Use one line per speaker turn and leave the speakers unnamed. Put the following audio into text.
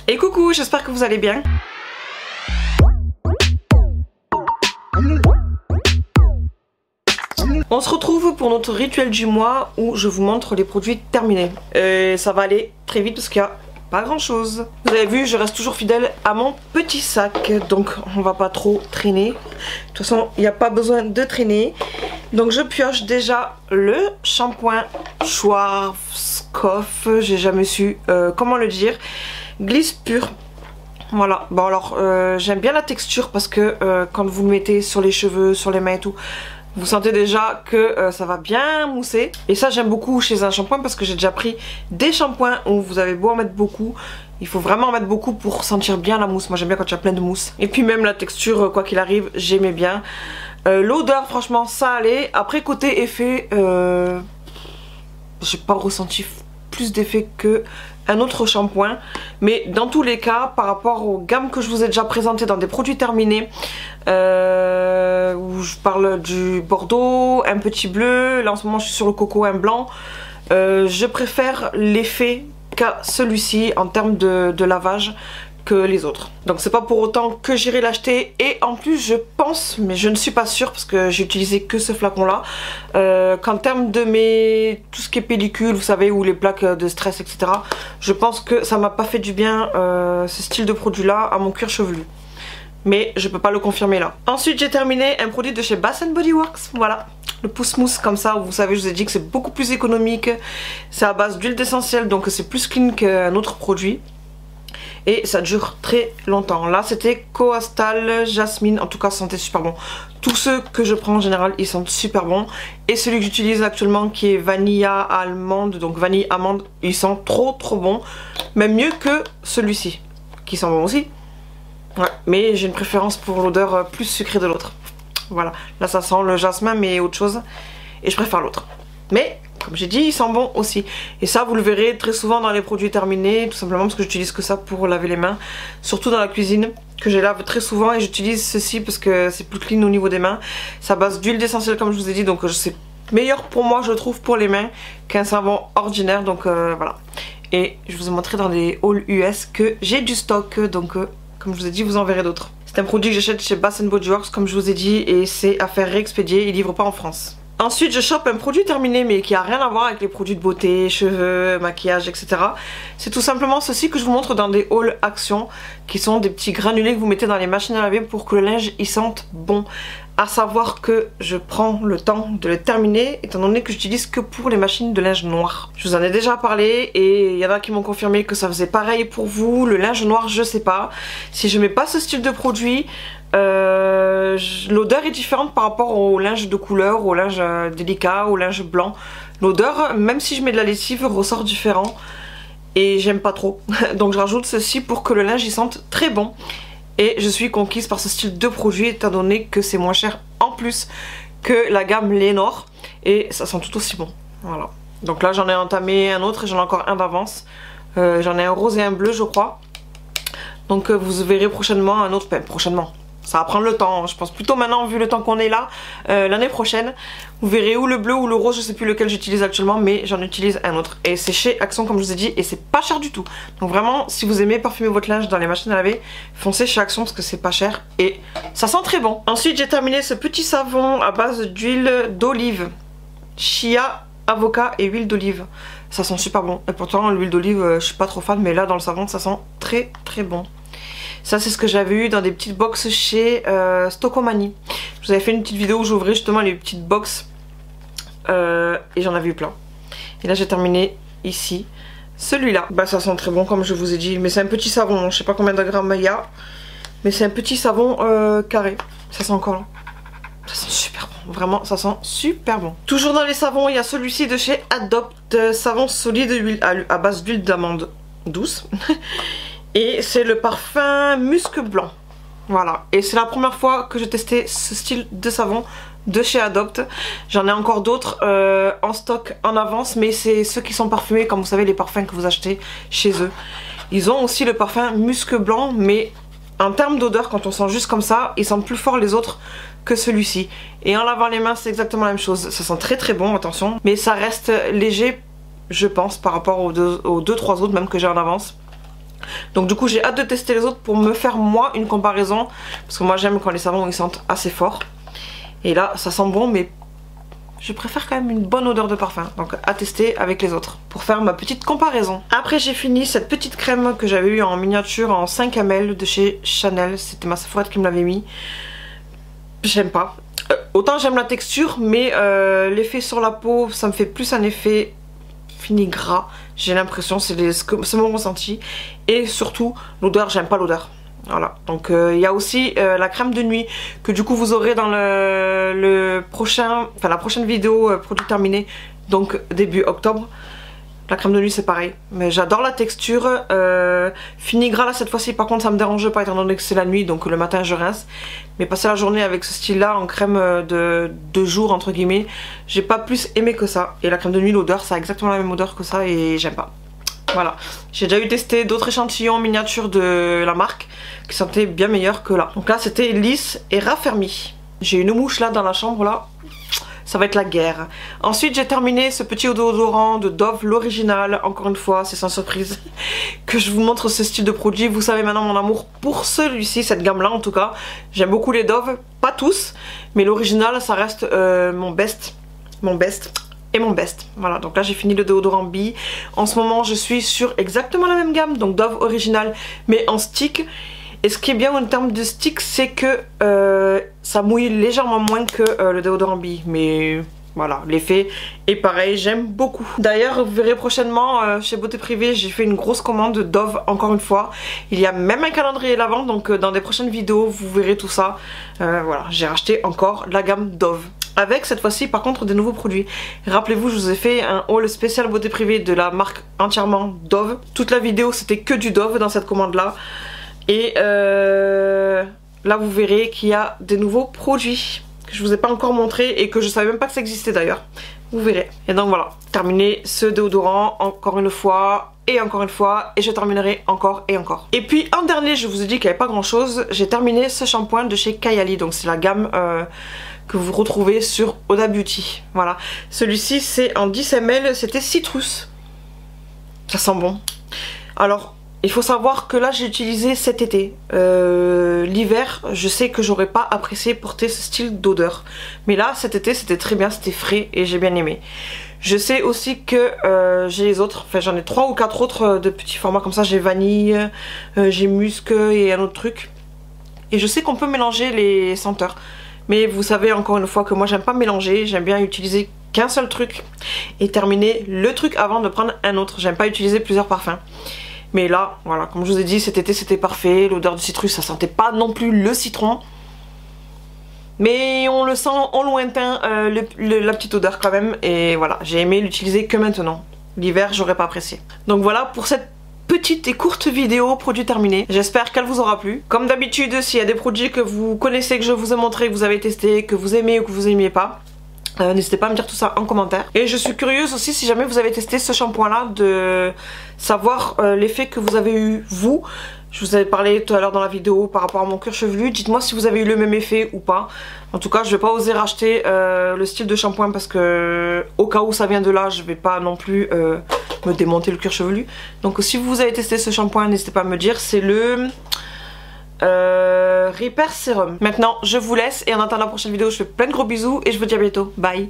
Et coucou, j'espère que vous allez bien. On se retrouve pour notre rituel du mois où je vous montre les produits terminés. Ça va aller très vite parce qu'il n'y a pas grand chose. Vous avez vu, je reste toujours fidèle à mon petit sac, donc on va pas trop traîner. De toute façon, il n'y a pas besoin de traîner. Donc je pioche déjà le shampoing Schwarzkopf, j'ai jamais su comment le dire. Glisse pur. Voilà, bon alors j'aime bien la texture parce que quand vous le mettez sur les cheveux, sur les mains et tout, vous sentez déjà que ça va bien mousser. Et ça j'aime beaucoup chez un shampoing parce que j'ai déjà pris des shampoings où vous avez beau en mettre beaucoup, il faut vraiment en mettre beaucoup pour sentir bien la mousse. Moi j'aime bien quand il y a plein de mousse. Et puis même la texture, quoi qu'il arrive, j'aimais bien. L'odeur franchement ça allait. Après côté effet, j'ai pas ressenti plus d'effet que un autre shampoing, mais dans tous les cas par rapport aux gammes que je vous ai déjà présentées dans des produits terminés, où je parle du bordeaux, un petit bleu, là en ce moment je suis sur le coco, un blanc, je préfère l'effet qu'à celui-ci en termes de lavage que les autres. Donc c'est pas pour autant que j'irai l'acheter, et en plus je pense, mais je ne suis pas sûre parce que j'ai utilisé que ce flacon là, qu'en termes de tout ce qui est pellicule, vous savez, ou les plaques de stress etc, je pense que ça m'a pas fait du bien ce style de produit là à mon cuir chevelu. Mais je peux pas le confirmer là. Ensuite j'ai terminé un produit de chez Bath Body Works, voilà. Le pousse mousse comme ça, vous savez, je vous ai dit que c'est beaucoup plus économique. C'est à base d'huile d'essentiel, donc c'est plus clean qu'un autre produit. Et ça dure très longtemps. Là c'était Coastal Jasmine, en tout cas ça sentait super bon. Tous ceux que je prends en général ils sentent super bon. Et celui que j'utilise actuellement qui est Vanilla Almande, donc vanille amande, il sent trop bon. Même mieux que celui-ci, qui sent bon aussi. Ouais, mais j'ai une préférence pour l'odeur plus sucrée de l'autre. Voilà, là ça sent le jasmin mais autre chose. Et je préfère l'autre. Mais comme j'ai dit, il sent bon aussi. Et ça vous le verrez très souvent dans les produits terminés, tout simplement parce que j'utilise que ça pour laver les mains. Surtout dans la cuisine, que je lave très souvent, et j'utilise ceci parce que c'est plus clean au niveau des mains. C'est à base d'huile d'essentiel comme je vous ai dit, donc c'est meilleur pour moi je trouve pour les mains qu'un savon ordinaire. Donc voilà. Et je vous ai montré dans les hauls US que j'ai du stock, donc comme je vous ai dit vous en verrez d'autres. C'est un produit que j'achète chez Bath Body Works comme je vous ai dit, et c'est à faire réexpédier, ils livrent pas en France. Ensuite je chope un produit terminé mais qui a rien à voir avec les produits de beauté, cheveux, maquillage etc. C'est tout simplement ceci que je vous montre dans des hauls Action, qui sont des petits granulés que vous mettez dans les machines à laver pour que le linge y sente bon. À savoir que je prends le temps de le terminer étant donné que j'utilise que pour les machines de linge noir. Je vous en ai déjà parlé et il y en a qui m'ont confirmé que ça faisait pareil pour vous. Le linge noir je sais pas. Si je mets pas ce style de produit, l'odeur est différente par rapport au linge de couleur, au linge délicat, au linge blanc. L'odeur, même si je mets de la lessive, ressort différent et j'aime pas trop. Donc je rajoute ceci pour que le linge y sente très bon. Et je suis conquise par ce style de produit étant donné que c'est moins cher en plus que la gamme Lénore. Et ça sent tout aussi bon. Voilà. Donc là j'en ai entamé un autre et j'en ai encore un d'avance. J'en ai un rose et un bleu je crois. Donc vous verrez prochainement un autre, prochainement. Ça va prendre le temps, je pense plutôt maintenant vu le temps qu'on est là, l'année prochaine. Vous verrez ou le bleu ou le rose, je sais plus lequel j'utilise actuellement, mais j'en utilise un autre. Et c'est chez Action comme je vous ai dit, et c'est pas cher du tout. Donc vraiment, si vous aimez parfumer votre linge dans les machines à laver, foncez chez Action parce que c'est pas cher et ça sent très bon. Ensuite j'ai terminé ce petit savon à base d'huile d'olive. Chia, avocat et huile d'olive. Ça sent super bon. Et pourtant l'huile d'olive, je suis pas trop fan, mais là dans le savon ça sent très bon. Ça c'est ce que j'avais eu dans des petites box chez Stocomanie. Je vous avais fait une petite vidéo où j'ouvrais justement les petites box et j'en avais eu plein. Et là j'ai terminé ici celui-là. Bah ça sent très bon comme je vous ai dit, mais c'est un petit savon, je sais pas combien de grammes il y a, mais c'est un petit savon carré. Ça sent encore là. Ça sent super bon, vraiment ça sent super bon. Toujours dans les savons il y a celui-ci de chez Adopt, savon solide à base d'huile d'amande douce. Et c'est le parfum musc blanc. Voilà. Et c'est la première fois que j'ai testé ce style de savon de chez Adopt. J'en ai encore d'autres en stock en avance, mais c'est ceux qui sont parfumés, comme vous savez les parfums que vous achetez chez eux. Ils ont aussi le parfum musc blanc, mais en termes d'odeur, quand on sent juste comme ça, ils sentent plus fort les autres que celui-ci. Et en lavant les mains c'est exactement la même chose. Ça sent très bon, attention. Mais ça reste léger, je pense, par rapport aux 2-3 autres même que j'ai en avance. Donc du coup j'ai hâte de tester les autres pour me faire moi une comparaison. Parce que moi j'aime quand les savons ils sentent assez fort. Et là ça sent bon mais je préfère quand même une bonne odeur de parfum. Donc à tester avec les autres pour faire ma petite comparaison. Après j'ai fini cette petite crème que j'avais eu en miniature en 5 ml de chez Chanel. C'était ma Sephora qui me l'avait mis. J'aime pas. Autant j'aime la texture mais l'effet sur la peau ça me fait plus un effet fini gras. J'ai l'impression, c'est mon ressenti. Et surtout l'odeur, j'aime pas l'odeur. Voilà, donc il y a aussi la crème de nuit que du coup vous aurez dans la prochaine vidéo produit terminé, donc début octobre. La crème de nuit c'est pareil, mais j'adore la texture. Fini gras là cette fois-ci, par contre ça me dérange pas étant donné que c'est la nuit, donc le matin je rince. Mais passer la journée avec ce style là en crème de jour entre guillemets, j'ai pas plus aimé que ça. Et la crème de nuit, l'odeur ça a exactement la même odeur que ça et j'aime pas. Voilà, j'ai déjà eu testé d'autres échantillons miniatures de la marque qui sentaient bien meilleurs que là. Donc là c'était lisse et raffermi. J'ai une mouche là dans la chambre là. Ça va être la guerre. Ensuite j'ai terminé ce petit déodorant de Dove, l'original, encore une fois c'est sans surprise que je vous montre ce style de produit. Vous savez maintenant mon amour pour celui-ci, cette gamme là en tout cas. J'aime beaucoup les Dove, pas tous, mais l'original ça reste mon best et mon best. Voilà, donc là j'ai fini le déodorant Bee. En ce moment je suis sur exactement la même gamme, donc Dove original mais en stick. Et ce qui est bien en termes de stick, c'est que ça mouille légèrement moins que le déodorant Bee. Mais voilà, l'effet est pareil, j'aime beaucoup. D'ailleurs, vous verrez prochainement chez Beauté Privée, j'ai fait une grosse commande de Dove encore une fois. Il y a même un calendrier à la vente, donc dans des prochaines vidéos, vous verrez tout ça. Voilà, j'ai racheté encore la gamme Dove. Avec cette fois-ci par contre des nouveaux produits. Rappelez-vous, je vous ai fait un haul spécial Beauté Privée de la marque entièrement Dove. Toute la vidéo c'était que du Dove dans cette commande là. Et là vous verrez qu'il y a des nouveaux produits que je vous ai pas encore montré et que je savais même pas que ça existait d'ailleurs. Vous verrez. Et donc voilà, terminé ce déodorant encore une fois et encore une fois, et je terminerai encore et encore. Et puis en dernier, je vous ai dit qu'il n'y avait pas grand chose, j'ai terminé ce shampoing de chez Kayali. Donc c'est la gamme que vous retrouvez sur Huda Beauty. Voilà, celui-ci c'est en 10 ml, c'était citrus. Ça sent bon. Alors il faut savoir que là j'ai utilisé cet été. L'hiver je sais que j'aurais pas apprécié porter ce style d'odeur. Mais là cet été c'était très bien, c'était frais et j'ai bien aimé. Je sais aussi que j'ai les autres, enfin j'en ai 3 ou 4 autres de petits formats comme ça. J'ai vanille, j'ai musc et un autre truc. Et je sais qu'on peut mélanger les senteurs. Mais vous savez encore une fois que moi j'aime pas mélanger, j'aime bien utiliser qu'un seul truc et terminer le truc avant de prendre un autre. J'aime pas utiliser plusieurs parfums. Mais là, voilà, comme je vous ai dit, cet été c'était parfait. L'odeur du citrus, ça sentait pas non plus le citron. Mais on le sent en lointain, la petite odeur quand même. Et voilà, j'ai aimé l'utiliser que maintenant. L'hiver, j'aurais pas apprécié. Donc voilà pour cette petite et courte vidéo produit terminé. J'espère qu'elle vous aura plu. Comme d'habitude, s'il y a des produits que vous connaissez, que je vous ai montré, que vous avez testé, que vous aimez ou que vous aimiez pas, n'hésitez pas à me dire tout ça en commentaire. Et je suis curieuse aussi si jamais vous avez testé ce shampoing là, de savoir l'effet que vous avez eu vous. Je vous avais parlé tout à l'heure dans la vidéo par rapport à mon cuir chevelu. Dites-moi si vous avez eu le même effet ou pas. En tout cas je vais pas oser racheter le style de shampoing parce que au cas où ça vient de là, je vais pas non plus me démonter le cuir chevelu. Donc si vous avez testé ce shampoing, n'hésitez pas à me dire. C'est le Repair Serum. Maintenant je vous laisse et en attendant la prochaine vidéo, je fais plein de gros bisous et je vous dis à bientôt. Bye.